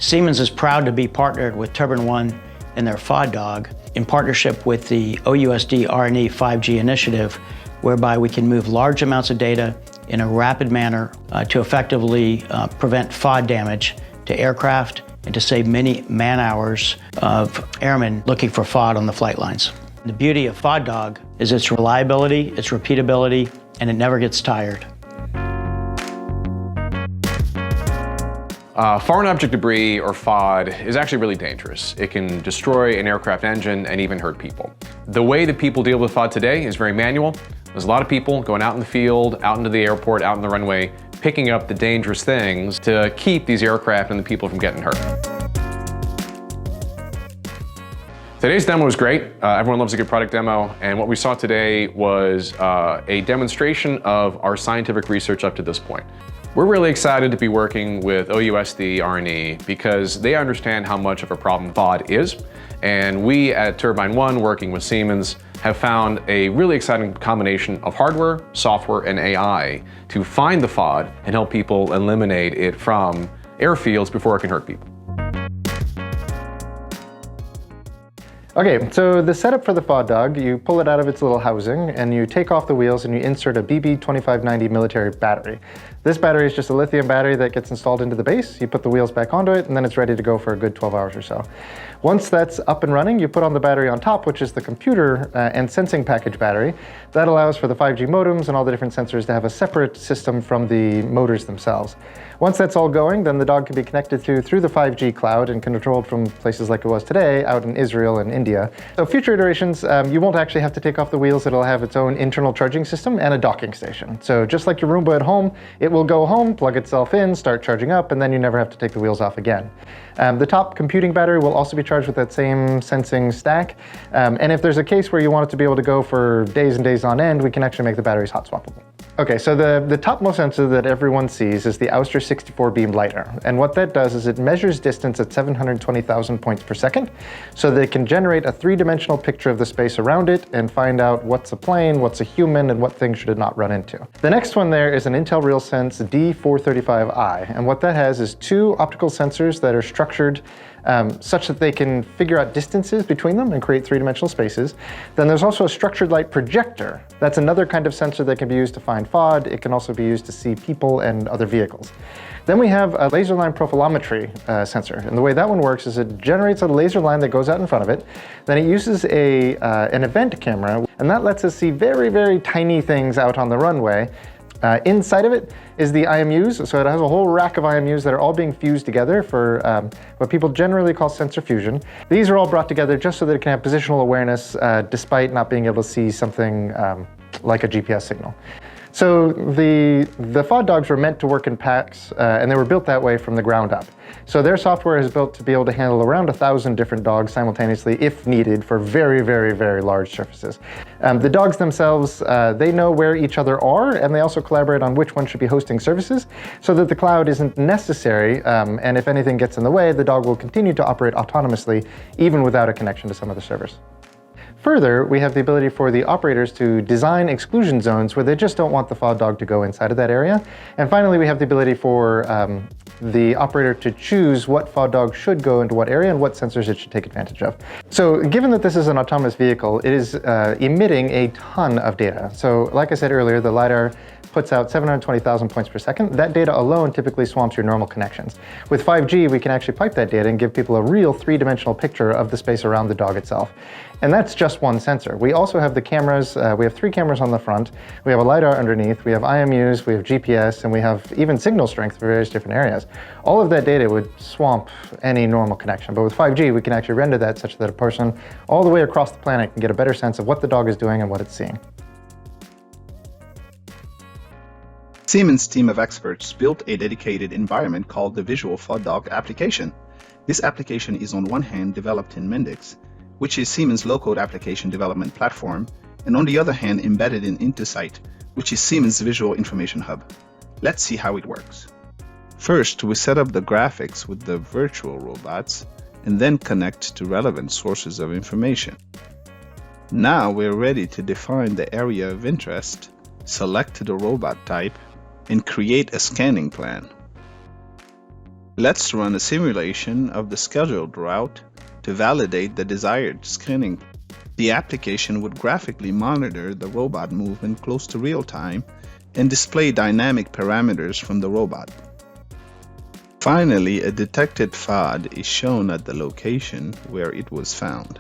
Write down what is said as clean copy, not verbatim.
Siemens is proud to be partnered with TurbineOne and their FOD Dog in partnership with the OUSD R&E 5G initiative, whereby we can move large amounts of data in a rapid manner to effectively prevent FOD damage to aircraft and to save many man-hours of airmen looking for FOD on the flight lines. The beauty of FOD Dog is its reliability, its repeatability, and it never gets tired. Foreign object debris, or FOD, is actually really dangerous. It can destroy an aircraft engine and even hurt people. The way that people deal with FOD today is very manual. There's a lot of people going out in the field, out into the airport, out in the runway, picking up the dangerous things to keep these aircraft and the people from getting hurt. Today's demo was great. Everyone loves a good product demo, and what we saw today was a demonstration of our scientific research up to this point. We're really excited to be working with OUSD R&E because they understand how much of a problem FOD is, and we at TurbineOne, working with Siemens, have found a really exciting combination of hardware, software, and AI to find the FOD and help people eliminate it from airfields before it can hurt people. Okay, so the setup for the FOD Dog, you pull it out of its little housing and you take off the wheels and you insert a BB2590 military battery. This battery is just a lithium battery that gets installed into the base. You put the wheels back onto it and then it's ready to go for a good 12 hours or so. Once that's up and running, you put on the battery on top, which is the computer and sensing package battery. That allows for the 5G modems and all the different sensors to have a separate system from the motors themselves. Once that's all going, then the dog can be connected through the 5G cloud and controlled from places like it was today out in Israel and India. So future iterations, you won't actually have to take off the wheels. It'll have its own internal charging system and a docking station. So just like your Roomba at home, it will go home, plug itself in, start charging up, and then you never have to take the wheels off again. The top computing battery will also be charged with that same sensing stack. And if there's a case where you want it to be able to go for days and days on end, we can actually make the batteries hot swappable. Okay, so the topmost sensor that everyone sees is the Ouster 64 beam LiDAR. And what that does is it measures distance at 720,000 points per second, so that it can generate a three-dimensional picture of the space around it and find out what's a plane, what's a human, and what things should it not run into. The next one there is an Intel RealSense D435i. And what that has is two optical sensors that are structured such that they can figure out distances between them and create three-dimensional spaces. Then there's also a structured light projector. That's another kind of sensor that can be used to find FOD. It can also be used to see people and other vehicles. Then we have a laser line profilometry sensor. And the way that one works is it generates a laser line that goes out in front of it. Then it uses an event camera, and that lets us see very, very tiny things out on the runway. Inside of it is the IMUs, so it has a whole rack of IMUs that are all being fused together for what people generally call sensor fusion. These are all brought together just so that it can have positional awareness despite not being able to see something like a GPS signal. So the FOD Dogs were meant to work in packs, and they were built that way from the ground up. So their software is built to be able to handle around 1,000 different dogs simultaneously if needed for very, very, very large surfaces. The dogs themselves, they know where each other are, and they also collaborate on which one should be hosting services so that the cloud isn't necessary, and if anything gets in the way, the dog will continue to operate autonomously even without a connection to some of the servers. Further, we have the ability for the operators to design exclusion zones where they just don't want the FOD Dog to go inside of that area. And finally, we have the ability for the operator to choose what FOD Dog should go into what area and what sensors it should take advantage of. So given that this is an autonomous vehicle, it is emitting a ton of data. So like I said earlier, the LiDAR puts out 720,000 points per second. That data alone typically swamps your normal connections. With 5G, we can actually pipe that data and give people a real three-dimensional picture of the space around the dog itself. And that's just one sensor. We also have the cameras. We have 3 cameras on the front. We have a LiDAR underneath. We have IMUs, we have GPS, and we have even signal strength for various different areas. All of that data would swamp any normal connection. But with 5G, we can actually render that such that a person all the way across the planet can get a better sense of what the dog is doing and what it's seeing. Siemens' team of experts built a dedicated environment called the Visual FOD Dog application. This application is on one hand developed in Mendix, which is Siemens' low-code application development platform, and on the other hand embedded in InterSight, which is Siemens' visual information hub. Let's see how it works. First, we set up the graphics with the virtual robots, and then connect to relevant sources of information. Now we're ready to define the area of interest, select the robot type, and create a scanning plan. Let's run a simulation of the scheduled route to validate the desired scanning. The application would graphically monitor the robot movement close to real time and display dynamic parameters from the robot. Finally, a detected FOD is shown at the location where it was found.